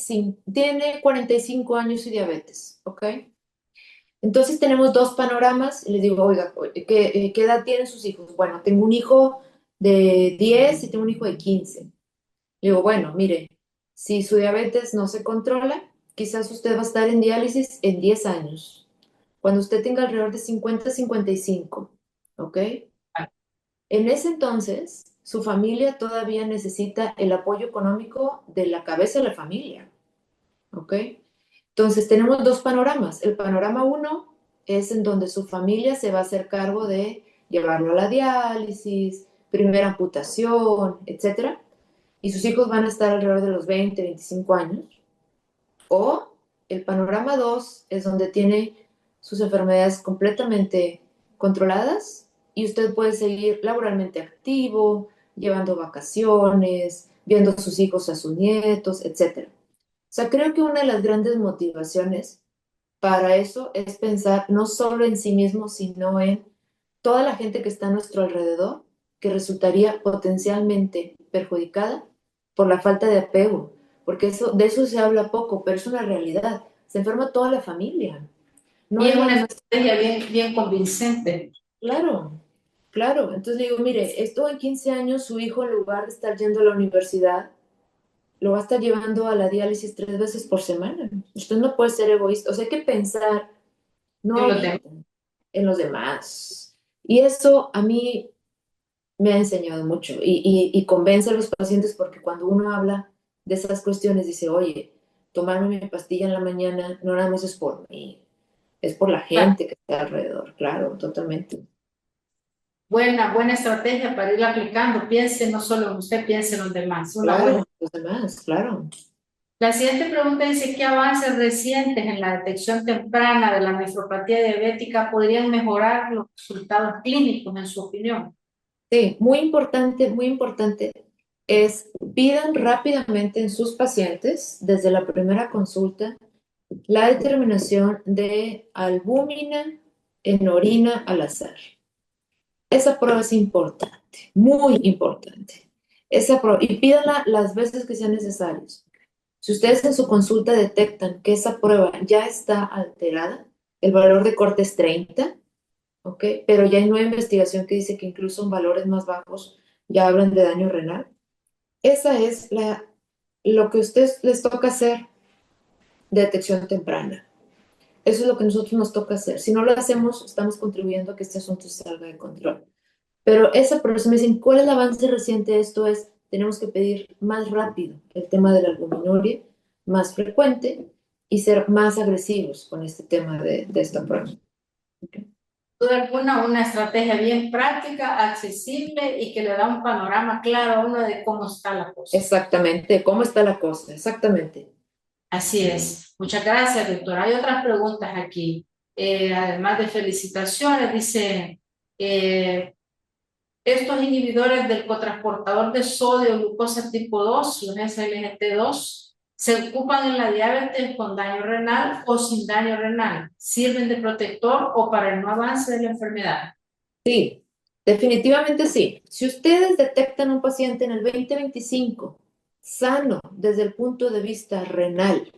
45 años y diabetes, ¿ok? Entonces tenemos dos panoramas y les digo, oiga, ¿qué edad tienen sus hijos? Bueno, tengo un hijo de 10 y tengo un hijo de 15. Le digo, bueno, mire, si su diabetes no se controla, quizás usted va a estar en diálisis en 10 años, cuando usted tenga alrededor de 50, 55, ¿ok? En ese entonces, su familia todavía necesita el apoyo económico de la cabeza de la familia, ¿ok? Entonces, tenemos dos panoramas. El panorama uno es en donde su familia se va a hacer cargo de llevarlo a la diálisis, primera amputación, etcétera, y sus hijos van a estar alrededor de los 20, 25 años. O el panorama 2 es donde tiene sus enfermedades completamente controladas y usted puede seguir laboralmente activo, llevando vacaciones, viendo a sus hijos, a sus nietos, etc. O sea, creo que una de las grandes motivaciones para eso es pensar no solo en sí mismo, sino en toda la gente que está a nuestro alrededor, que resultaría potencialmente perjudicada por la falta de apego, porque de eso se habla poco, pero es una realidad. Se enferma toda la familia. No Y es es nada una más. estrategia bien convincente. Claro, claro. Entonces le digo, mire, esto en 15 años su hijo en lugar de estar yendo a la universidad, lo va a estar llevando a la diálisis 3 veces por semana. Usted no puede ser egoísta. O sea, hay que pensar, no En los demás. ahorita, en los demás. Y eso a mí me ha enseñado mucho y convence a los pacientes porque cuando uno habla de esas cuestiones dice, oye, tomarme mi pastilla en la mañana no nada más es por mí, es por la gente que está alrededor, claro, totalmente. Buena estrategia para ir aplicando. Piense no solo en usted, piense en los demás. Una buena. Claro, los demás, claro. La siguiente pregunta dice, ¿qué avances recientes en la detección temprana de la nefropatía diabética podrían mejorar los resultados clínicos, en su opinión? Sí, muy importante es pidan rápidamente en sus pacientes, desde la primera consulta, la determinación de albúmina en orina al azar. Esa prueba es importante, muy importante. Y pídanla las veces que sean necesarias. Si ustedes en su consulta detectan que esa prueba ya está alterada, el valor de corte es 30, ¿ok? Pero ya hay nueva investigación que dice que incluso en valores más bajos ya hablan de daño renal. Esa es lo que a ustedes les toca hacer de detección temprana. Eso es lo que nosotros nos toca hacer. Si no lo hacemos, estamos contribuyendo a que este asunto salga de control. Pero por eso me dicen, ¿cuál es el avance reciente de esto? Tenemos que pedir más rápido el tema de la albuminuria, más frecuente y ser más agresivos con este tema de esta prueba. Okay. Duda alguna, una estrategia bien práctica, accesible y que le da un panorama claro a uno de cómo está la cosa. Exactamente, ¿cómo está la cosa? Exactamente. Así es. Muchas gracias, doctora. Hay otras preguntas aquí. Además de felicitaciones, dice, eh, estos inhibidores del cotransportador de sodio glucosa tipo 2, los SGLT2, se ocupan en la diabetes con daño renal o sin daño renal. ¿Sirven de protector o para el no avance de la enfermedad? Sí, definitivamente sí. Si ustedes detectan un paciente en el 2025 sano desde el punto de vista renal,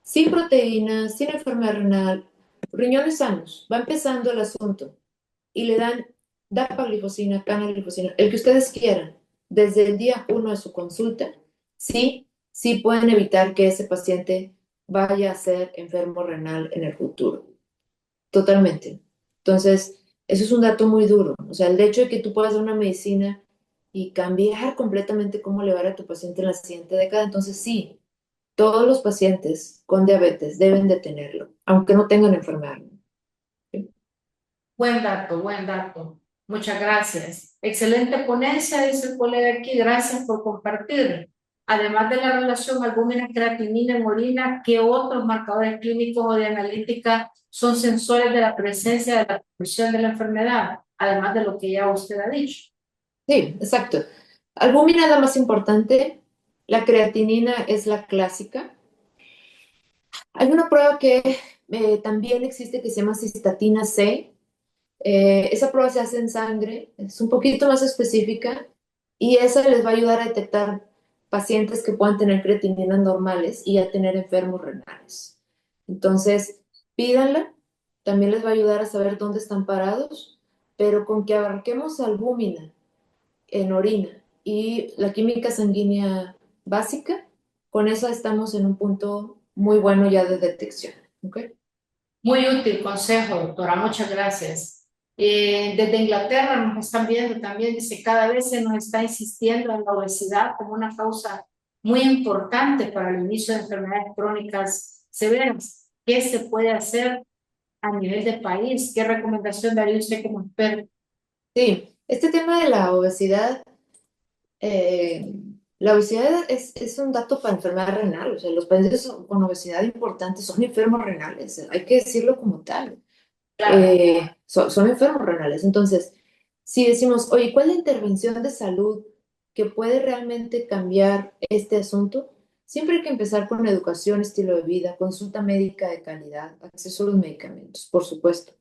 sin proteínas, sin enfermedad renal, riñones sanos, va empezando el asunto y le dan dapaglifosina, canaglifosina, el que ustedes quieran, desde el día uno de su consulta, sí, sí pueden evitar que ese paciente vaya a ser enfermo renal en el futuro. Totalmente. Entonces, eso es un dato muy duro. O sea, el hecho de que tú puedas dar una medicina y cambiar completamente cómo le va a tu paciente en la siguiente década, entonces sí, todos los pacientes con diabetes deben de tenerlo, aunque no tengan enfermedad. ¿Sí? Buen dato, buen dato. Muchas gracias. Excelente ponencia, dice el colega aquí. Gracias por compartir. Además de la relación albúmina-creatinina en orina, ¿qué otros marcadores clínicos o de analítica son sensores de la presencia de la progresión de la enfermedad? Además de lo que ya usted ha dicho. Sí, exacto. Albúmina es la más importante, la creatinina es la clásica. Hay una prueba que también existe que se llama cistatina C. Esa prueba se hace en sangre, es un poquito más específica y esa les va a ayudar a detectar pacientes que puedan tener creatininas normales y a tener enfermos renales. Entonces, pídanla, también les va a ayudar a saber dónde están parados, pero con que abarquemos albúmina en orina y la química sanguínea básica, con eso estamos en un punto muy bueno ya de detección. ¿Okay? Muy útil consejo, doctora. Muchas gracias. Desde Inglaterra nos están viendo también, dice, cada vez se nos está insistiendo en la obesidad como una causa muy importante para el inicio de enfermedades crónicas severas. ¿Qué se puede hacer a nivel de país? ¿Qué recomendación daría usted como experto? Sí, este tema de eh, la obesidad es un dato para enfermedad renal, o sea, los pacientes con obesidad importantes son enfermos renales, hay que decirlo como tal, Claro. son enfermos renales. Entonces, si decimos, oye, ¿cuál es la intervención de salud que puede realmente cambiar este asunto? Siempre hay que empezar con educación, estilo de vida, consulta médica de calidad, acceso a los medicamentos, por supuesto.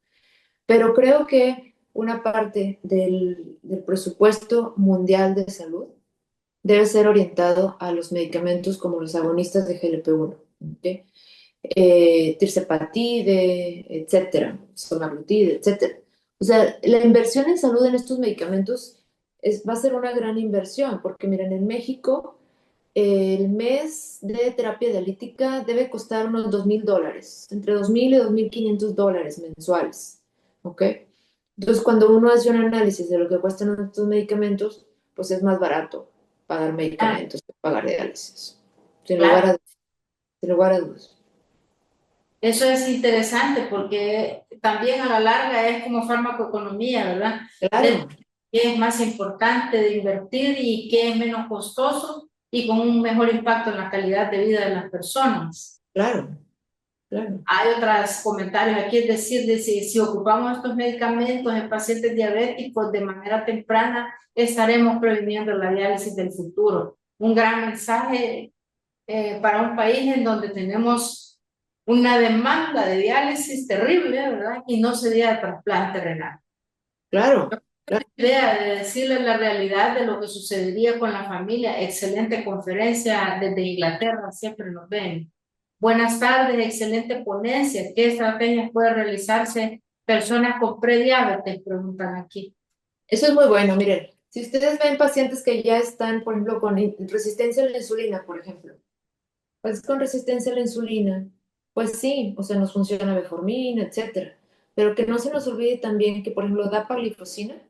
Pero creo que una parte del presupuesto mundial de salud debe ser orientado a los medicamentos como los agonistas de GLP-1, ¿ok? Tirzepatide, etcétera, semaglutide, etcétera. O sea, la inversión en salud en estos medicamentos va a ser una gran inversión, porque miren, en México el mes de terapia dialítica debe costar unos $2,000, entre 2,000 y $2,500 mensuales, ¿ok? Entonces, cuando uno hace un análisis de lo que cuestan estos medicamentos, pues es más barato pagar Ah, medicamentos que pagar diálisis, sin lugar claro. a, sin lugar a dudas. Eso es interesante porque también a la larga es como farmacoeconomía, ¿verdad? Ver Claro, qué es más importante de invertir y qué es menos costoso y con un mejor impacto en la calidad de vida de las personas. claro, claro, Hay otros comentarios aquí, es decir, de si ocupamos estos medicamentos en pacientes diabéticos de manera temprana, estaremos previniendo la diálisis del futuro. Un gran mensaje para un país en donde tenemos una demanda de diálisis terrible, ¿verdad? Y no se diera trasplante renal. claro, claro. Idea de decirles la realidad de lo que sucedería con la familia. Excelente conferencia desde Inglaterra, siempre nos ven. Buenas tardes, excelente ponencia. ¿Qué estrategias puede realizarse personas con prediabetes? Preguntan aquí. Eso es muy bueno. Miren, si ustedes ven pacientes que ya están, por ejemplo, con resistencia a la insulina, por ejemplo, pues con resistencia a la insulina, pues sí, o sea, nos funciona metformina, etcétera. Pero que no se nos olvide también que, por ejemplo, dapaglifosina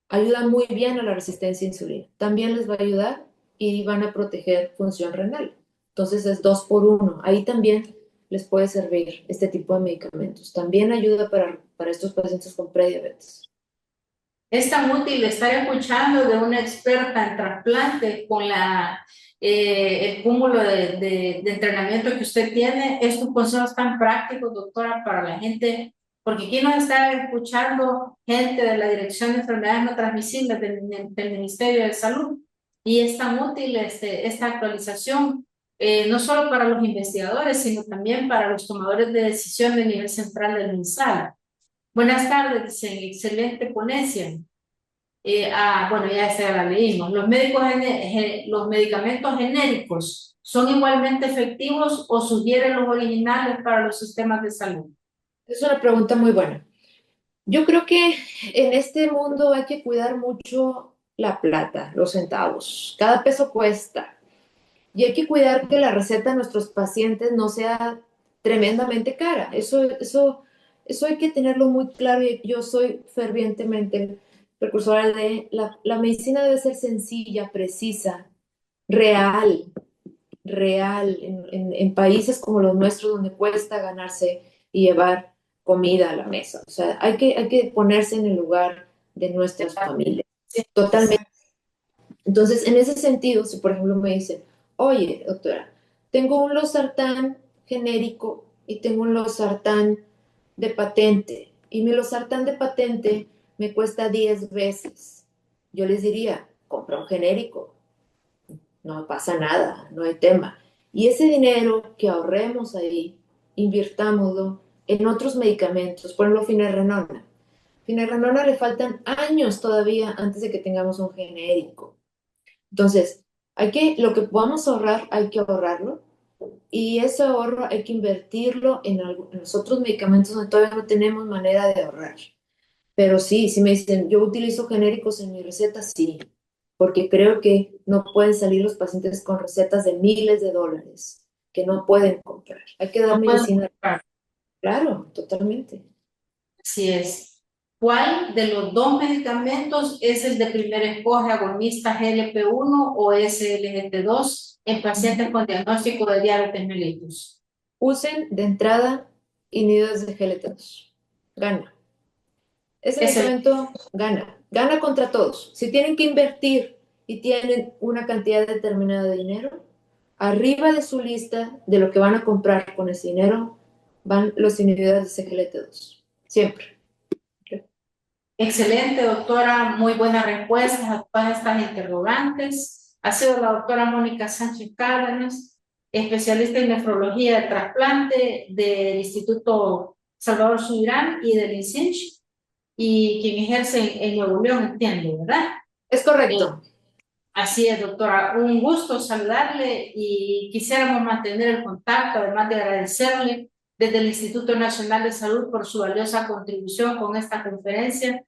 ayuda muy bien a la resistencia a insulina. También les va a ayudar y van a proteger función renal. Entonces es 2 por 1. Ahí también les puede servir este tipo de medicamentos. También ayuda para estos pacientes con prediabetes. Es tan útil estar escuchando de una experta en trasplante con el cúmulo de entrenamiento que usted tiene. Estos consejos tan prácticos, doctora, para la gente, porque aquí nos está escuchando gente de la Dirección de Enfermedades No Transmisibles del Ministerio de Salud. Y es tan útil esta actualización, no solo para los investigadores, sino también para los tomadores de decisión de nivel central del MinSal. Buenas tardes, dicen, excelente ponencia. Bueno, ya esa ya la leímos. Los medicamentos genéricos son igualmente efectivos o sugieren los originales para los sistemas de salud. Es una pregunta muy buena. Yo creo que en este mundo hay que cuidar mucho la plata, los centavos. Cada peso cuesta. Y hay que cuidar que la receta de nuestros pacientes no sea tremendamente cara. Eso hay que tenerlo muy claro y yo soy fervientemente precursora de la medicina debe ser sencilla, precisa, real, real, en países como los nuestros donde cuesta ganarse y llevar comida a la mesa. O sea, hay que ponerse en el lugar de nuestras familias. Sí, Totalmente. Entonces, en ese sentido, si por ejemplo me dicen, oye, doctora, tengo un losartán genérico y tengo un losartán de patente, y mi losartán de patente me cuesta 10 veces, yo les diría, compra un genérico, no pasa nada, no hay tema. Y ese dinero que ahorremos ahí, invirtámoslo en otros medicamentos, por ejemplo, finerenona. Finerenona le faltan años todavía antes de que tengamos un genérico. Entonces, lo que podamos ahorrar, hay que ahorrarlo. Y ese ahorro hay que invertirlo en los otros medicamentos donde todavía no tenemos manera de ahorrar. Pero sí, si me dicen, yo utilizo genéricos en mi receta, sí, porque creo que no pueden salir los pacientes con recetas de miles de dólares que no pueden comprar. Hay que dar no pueden medicina. comprar. Claro, totalmente. Así es. ¿Cuál de los dos medicamentos es el de primer escoge, agonista GLP-1 o SGLT2 en pacientes con diagnóstico de diabetes mellitus? Usen de entrada inhibidores de GLT2. Gana. Ese Es el medicamento gana, gana contra todos. Si tienen que invertir y tienen una cantidad determinada de dinero, arriba de su lista de lo que van a comprar con ese dinero van los inhibidores de CGLT2. Siempre. Excelente, doctora. Muy buenas respuestas a todas estas interrogantes. Ha sido la doctora Mónica Sánchez Cárdenas, especialista en nefrología de trasplante del Instituto Salvador Subirán y del INSINCH, y quien ejerce en Nuevo León, entiendo, ¿verdad? Es Eh, correcto. Así es, doctora. Un gusto saludarle y quisiéramos mantener el contacto, además de agradecerle desde el Instituto Nacional de Salud por su valiosa contribución con esta conferencia